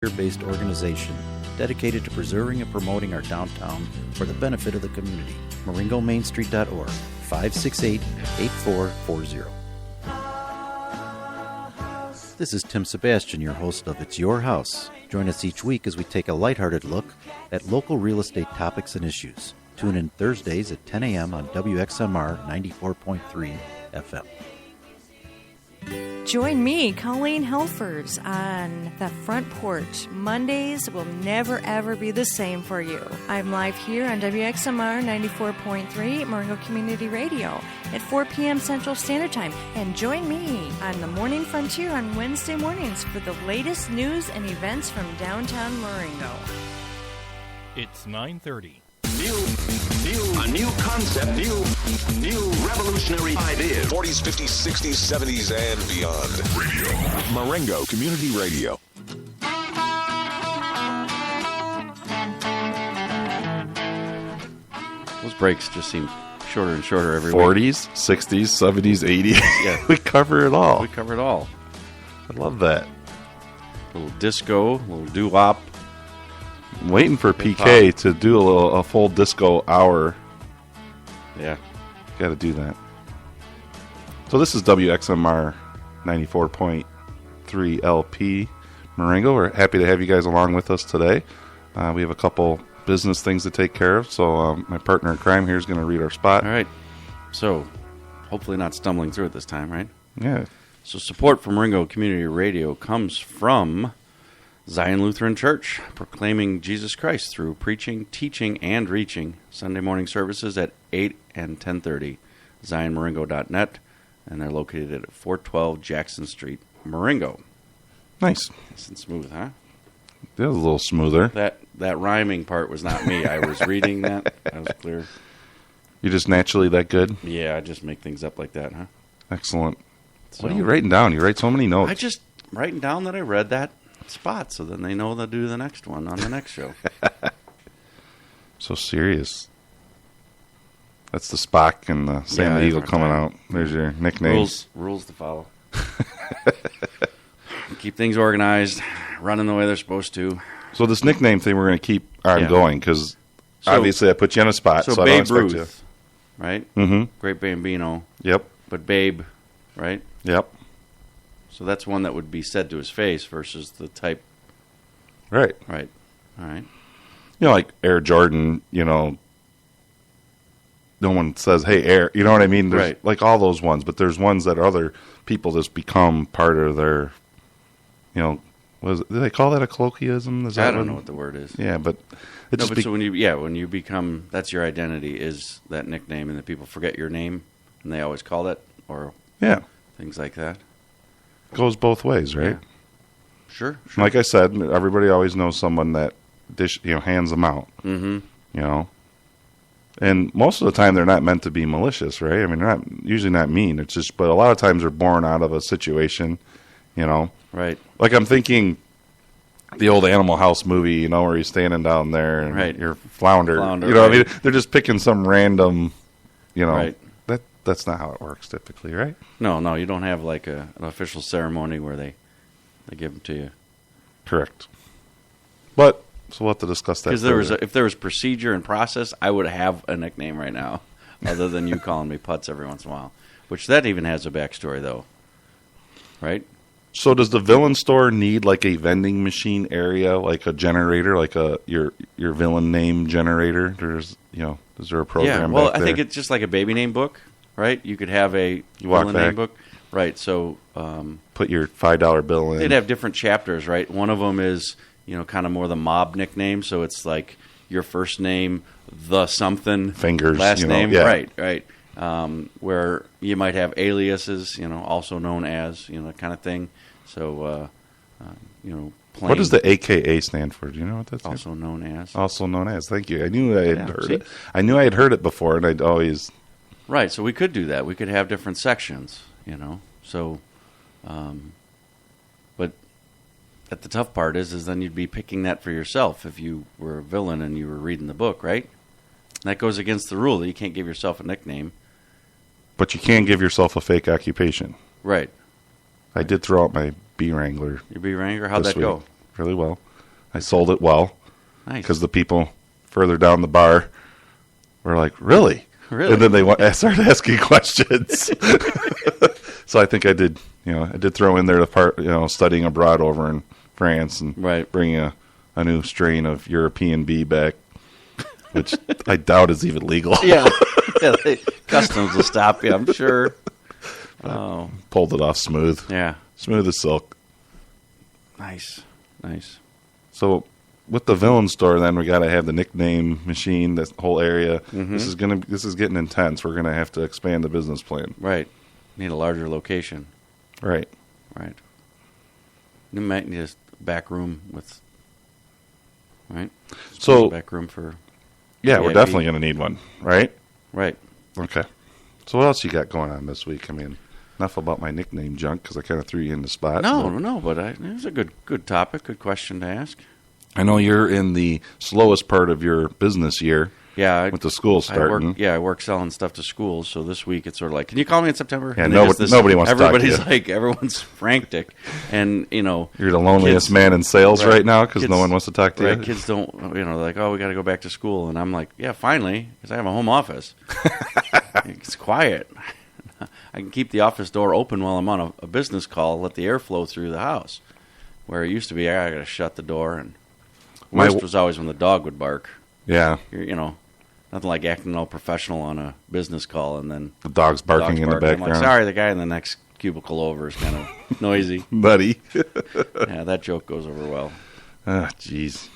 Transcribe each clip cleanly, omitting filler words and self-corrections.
volunteer-based organization dedicated to preserving and promoting our downtown for the benefit of the community. MarengoMainStreet.org, 568-8440. This is Tim Sebastian, your host of It's Your House. Join us each week as we take a lighthearted look at local real estate topics and issues. Tune in Thursdays at 10 a.m. on WXMR 94.3 FM. Join me, Colleen Helfers, on the front porch. Mondays will never, ever be the same for you. I'm live here on WXMR 94.3 Marengo Community Radio at 4 p.m. Central Standard Time. And join me on the Morning Frontier on Wednesday mornings for the latest news and events from downtown Marengo. It's 9:30. A new concept, new revolutionary ideas. 40s, 50s, 60s, 70s, and beyond. Radio. Marengo Community Radio. Those breaks just seem shorter and shorter every 40s, 60s, 70s, 80s. Yeah. We cover it all. We cover it all. I love that. A little disco, a little doo-wop. I'm waiting for PK to do a full disco hour. Yeah. Got to do that. So this is WXMR 94.3 LP Marengo. We're happy to have you guys along with us today. We have a couple business things to take care of, so my partner in crime here is going to read our spot. All right. So, hopefully not stumbling through it this time, right? Yeah. So support from Marengo Community Radio comes from Zion Lutheran Church, proclaiming Jesus Christ through preaching, teaching, and reaching. Sunday morning services at 8 and 10:30. ZionMarengo.net, and they're located at 412 Jackson Street, Marengo. Nice. Nice and smooth, huh? That was a little smoother. That rhyming part was not me. I was reading that. That was clear. You're just naturally that good? Yeah, I just make things up like that, huh? Excellent. So, what are you writing down? You write so many notes. I just writing down that I read that spot, so then they know they'll do the next one on the next show. So serious. That's the Spock and the Sam the Eagle coming out. There's your nicknames. Rules to follow. Keep things organized, running the way they're supposed to. So this nickname thing we're going to keep on going, because obviously I put you on a spot, so I don't Babe expect Ruth, you. right? Mm-hmm. Great Bambino. Yep. But Babe, right? Yep. So that's one that would be said to his face versus the type. Right. Right. All right. You know, like Air Jordan, no one says, hey, Air. You know what I mean? There's like all those ones, but there's ones that other people just become part of their, do they call that a colloquialism? Is that I don't know what the word is. Yeah, but so when you become, that's your identity, is that nickname, and the people forget your name, and they always call it, or things like that. Goes both ways, right? Yeah. Sure. Like I said, everybody always knows someone that hands them out. Mm-hmm. And most of the time they're not meant to be malicious, right? I mean, they're usually not mean. It's just, but a lot of times they're born out of a situation, Right. Like I'm thinking the old Animal House movie, where he's standing down there and you're flounder. I mean, they're just picking some random, Right. That's not how it works typically, right? No, you don't have like an official ceremony where they give them to you. Correct. But so we'll have to discuss that. Because if there was procedure and process, I would have a nickname right now, other than you calling me Putz every once in a while. Which that even has a backstory, though, right? So does the villain store need like a vending machine area, like a generator, like your villain name generator? Is there a program? Yeah, well, back there? I think it's just like a baby name book, right? You could have a villain name book, right? So put your $5 bill in. They'd have different chapters, right? One of them is kind of more the mob nickname, so it's like your first name, the something, fingers, last name, yeah. right. Where you might have aliases, also known as, that kind of thing. So, plain. What does the AKA stand for? Do you know what that's? Also known as. Also known as. Thank you. I knew I had heard it. I knew I had heard it before, and I'd always. Right. So we could do that. We could have different sections. So, but the tough part is then you'd be picking that for yourself if you were a villain and you were reading the book, right? That goes against the rule that you can't give yourself a nickname. But you can give yourself a fake occupation. Right. I did throw out my bee wrangler. Your bee wrangler? How'd that go? Really well. I sold it well. Nice. Because the people further down the bar were like, really? Really? And then they started asking questions. So I think I did throw in there the part, studying abroad over in France and bringing a new strain of European bee back, which I doubt is even legal. Yeah. Customs will stop you, I'm sure. Pulled it off smooth. Yeah. Smooth as silk. Nice. So with the villain store, then we got to have the nickname machine, this whole area. Mm-hmm. This is getting intense. We're gonna have to expand the business plan. Right. Need a larger location. Right. You might need a back room with. Right. So back room for. Yeah, we're definitely gonna need one. Right. Right. Okay. So what else you got going on this week? I mean, enough about my nickname junk because I kind of threw you in the spot. No, but it was a good topic, good question to ask. I know you're in the slowest part of your business year. Yeah, with the school starting. I work selling stuff to schools. So this week it's sort of like, can you call me in September? Yeah, nobody wants to talk to you. Everyone's frantic, and you're the loneliest man in sales right now because no one wants to talk to you. Kids don't, they're like, oh, we got to go back to school, and I'm like, yeah, finally, because I have a home office. It's quiet. I can keep the office door open while I'm on a business call, let the air flow through the house. Where it used to be, I got to shut the door, and worst was always when the dog would bark. Yeah. Nothing like acting all professional on a business call, and then the dog's barking in the background. I'm like, sorry, the guy in the next cubicle over is kind of noisy. Buddy. Yeah, that joke goes over well. Ah, jeez.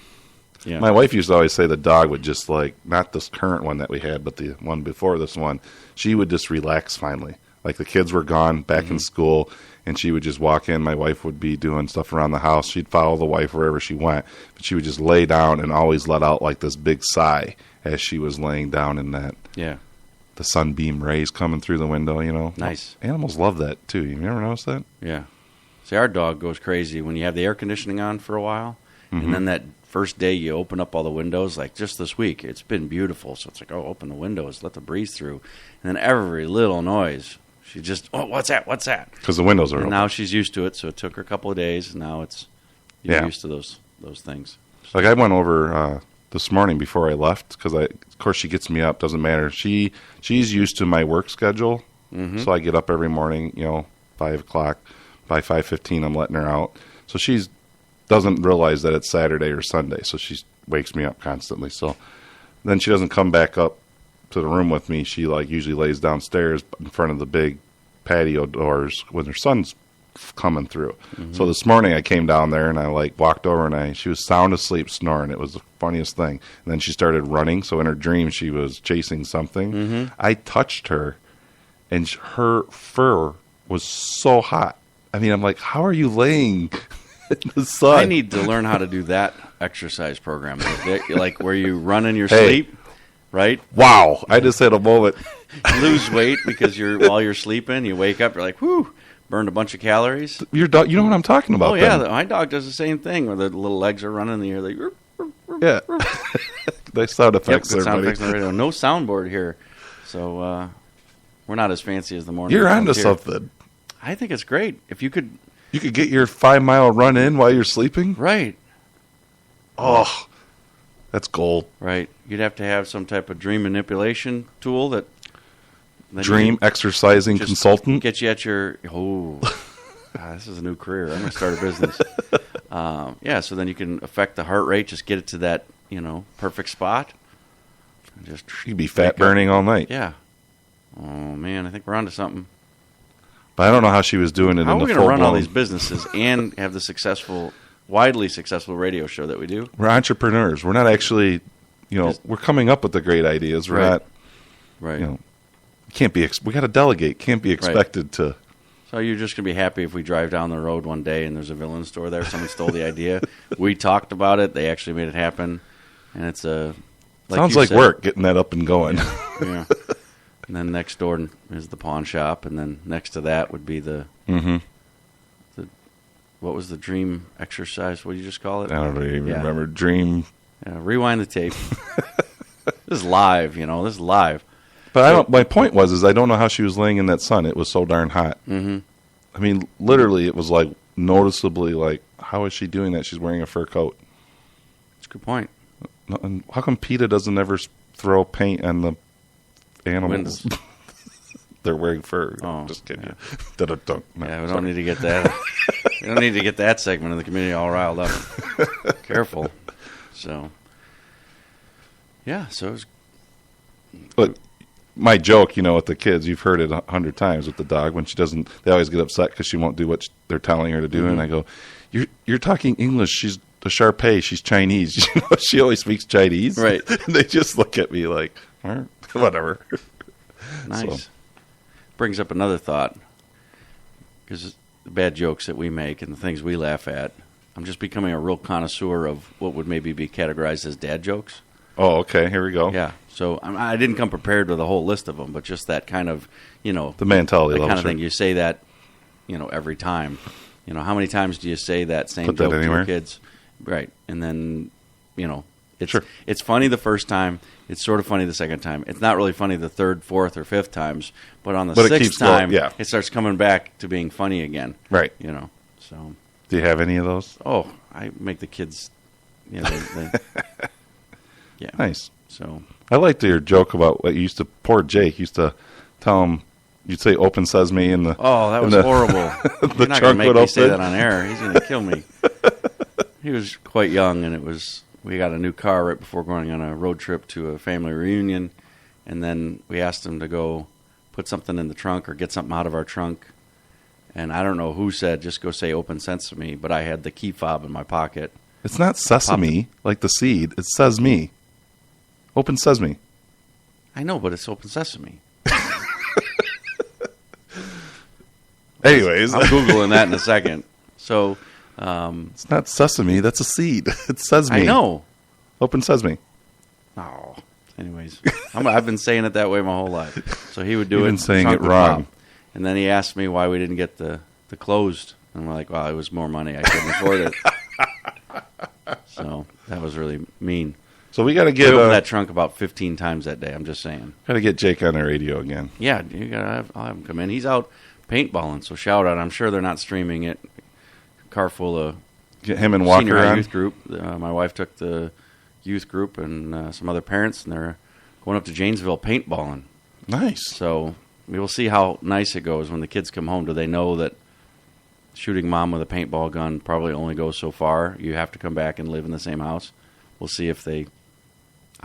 Yeah. My wife used to always say the dog would just not this current one that we had, but the one before this one, she would just relax finally. Like the kids were gone, back in school, and she would just walk in. My wife would be doing stuff around the house. She'd follow the wife wherever she went, but she would just lay down and always let out like this big sigh as she was laying down in that. Yeah. The sunbeam rays coming through the window, Nice. Animals love that, too. You ever noticed that? Yeah. See, our dog goes crazy when you have the air conditioning on for a while, and then that first day you open up all the windows, like just this week, it's been beautiful. So it's like, oh, open the windows, let the breeze through. And then every little noise, she just, oh, what's that? Because the windows are open. Now she's used to it, so it took her a couple of days, and now you're used to those things. Like I went over this morning before I left, because of course she gets me up, doesn't matter. She's used to my work schedule, so I get up every morning, 5 o'clock. By 5:15, I'm letting her out. So she doesn't realize that it's Saturday or Sunday, so she wakes me up constantly. So then she doesn't come back up to the room with me. She usually lays downstairs in front of the big patio doors when her son's coming through. So this morning I came down there and I walked over and she was sound asleep snoring. It was the funniest thing. And then she started running. So in her dream she was chasing something. I touched her and her fur was so hot. I mean, I'm like, how are you laying in the sun? I need to learn how to do that exercise program, like where you run in your sleep, right? Wow, I just had a moment. You lose weight because while you're sleeping, you wake up, you're like, whew, burned a bunch of calories. Your dog, you know what I'm talking about? Oh yeah, my dog does the same thing where the little legs are running in the air, like. Yeah, nice sound effects. Yep, good sound effects on the radio. No soundboard here, so we're not as fancy as the morning. You're onto something. I think it's great. If you could get your 5-mile run in while you're sleeping. Right. Oh, that's gold. Right. You'd have to have some type of dream manipulation tool that dream exercising consultant. Get you at your this is a new career. I'm going to start a business. So then you can affect the heart rate. Just get it to that perfect spot. And you'd be fat burning all night. Yeah. Oh man, I think we're onto something. But I don't know how she was doing it. How in the are we going to run all these businesses and have the widely successable radio show that we do? We're entrepreneurs. We're not actually, we're coming up with the great ideas. We're not, right. Can't be. We got to delegate. Can't be expected to. So you're just going to be happy if we drive down the road one day and there's a villain store there. Someone stole the idea. We talked about it. They actually made it happen, and it's sounds like work getting that up and going. Yeah. And then next door is the pawn shop, and then next to that would be the what was the dream exercise? What did you just call it? I don't even remember. Dream. Yeah, rewind the tape. This is live, This is live. But my point was I don't know how she was laying in that sun. It was so darn hot. I mean, literally, it was noticeably how is she doing that? She's wearing a fur coat. That's a good point. No, and how come PETA doesn't ever throw paint on the animals? They're wearing fur. Oh, just kidding. yeah. No, Yeah, we sorry. don't need to get that. We don't need to get that segment of the community all riled up. Careful. So, yeah. So, it was, But my joke, with the kids, you've heard it 100 times with the dog. When she doesn't, they always get upset because she won't do what they're telling her to do. And I go, "You're talking English. She's a Shar-Pei. She's Chinese. She always speaks Chinese." Right. And they just look at me like, whatever. nice. So. Brings up another thought, because the bad jokes that we make and the things we laugh at, I'm just becoming a real connoisseur of what would maybe be categorized as dad jokes. Oh, okay. Here we go. Yeah. So I didn't come prepared with a whole list of them, but just that kind of, The mentality the level. kind of sure. thing. You say that, every time. How many times do you say that same Put that joke to anywhere? your kids? Right. And then, it's Sure. it's funny the first time. It's sort of funny the second time. It's not really funny the third, fourth, or fifth times. But on the But it sixth keeps going, time, yeah. it starts coming back to being funny again. Right. So, Do you have any of those? I make the kids, they yeah. Nice. So, I liked your joke about what you used to. Poor Jake used to tell him. You'd say "Open Sesame" in the. that was horrible. You're not going to make me say that on air. He's going to kill me. He was quite young, and we got a new car right before going on a road trip to a family reunion, and then we asked him to go put something in the trunk or get something out of our trunk, and I don't know who said, just go say "Open Sesame," but I had the key fob in my pocket. It's not sesame like the seed. It says me. Open Sesame. I know, but it's Open Sesame. Anyways, I'm Googling that in a second. So, it's not sesame. That's a seed. It says me. I know. Open Sesame. Oh, anyways, I've been saying it that way my whole life. So he would do You've it. been saying trunk it would wrong. pop. And then he asked me why we didn't get the closed. And I'm like, well, it was more money. I couldn't afford it. So that was really mean. So we got to We get opened that trunk about 15 times that day. I'm just saying. got to get Jake on the radio again. Yeah, I'll have him come in. He's out paintballing, so shout out. I'm sure they're not streaming it. Car full of Get him and Walker senior high on. youth group. My wife took the youth group and some other parents, and they're going up to Janesville paintballing. Nice. So we will see how nice it goes when the kids come home. Do they know that shooting mom with a paintball gun probably only goes so far? You have to come back and live in the same house. We'll see if they...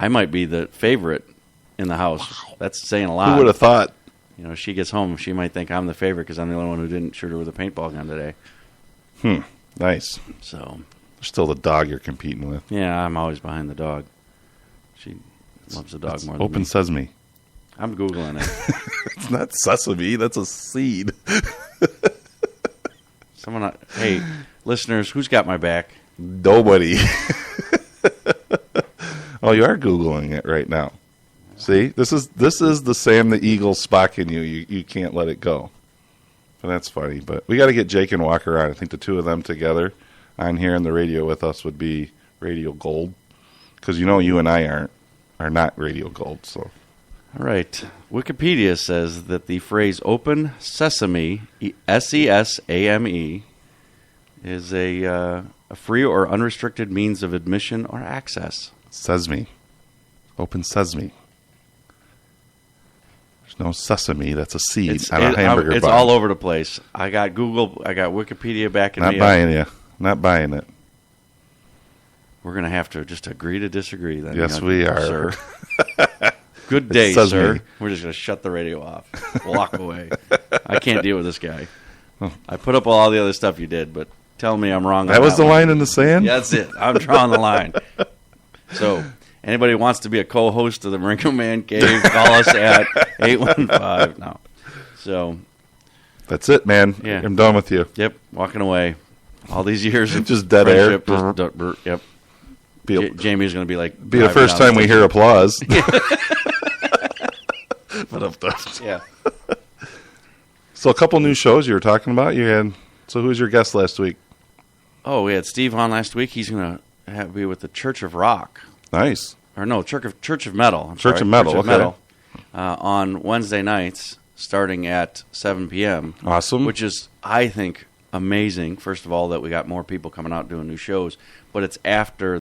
I might be the favorite in the house. Wow. That's saying a lot. Who would have thought? She gets home, she might think I'm the favorite because I'm the only one who didn't shoot her with a paintball gun today. Nice. So... There's still the dog you're competing with. Yeah, I'm always behind the dog. She loves the dog more than Open me. Sesame. I'm Googling it. It's not sesame. That's a seed. Hey, listeners, who's got my back? Nobody. Oh, you are Googling it right now. See, this is the Sam the Eagle Spock in you. You can't let it go. But that's funny. But we got to get Jake and Walker on. I think the two of them together on here on the radio with us would be radio gold. Because you and I are not radio gold. So, All right. Wikipedia says that the phrase "open sesame" (SESAME) is a free or unrestricted means of admission or access. Sesame. Open Sesame. There's no sesame. That's a seed on a hamburger It's bun. all over the place. I got Google. I got Wikipedia backing Not me buying up. you. Not buying it. We're going to have to just agree to disagree then. Yes, we are. Sir. Good day, says sir. me. We're just going to shut the radio off. Walk away. I can't deal with this guy. I put up all the other stuff you did, but tell me I'm wrong. That on was the one. line in the sand? Yeah, that's it. I'm drawing the line. So, anybody who wants to be a co-host of the Marengo Man Cave, call us at 815. No. So, That's it, man. Yeah. I'm done with you. yep, walking away. All these years of Just dead air. friendship, yep. Be, Jamie's going to be like... be the driving first down time we the hear applause. Yeah. So a couple new shows you were talking about. So who was your guest last week? Oh, we had Steve on last week. He's going to be with the Church of Rock. Nice. Or no, Church of Metal. Church of Metal, okay. On Wednesday nights, starting at 7 p.m. Awesome. Which is, I think, amazing. First of all, that we got more people coming out doing new shows, but it's after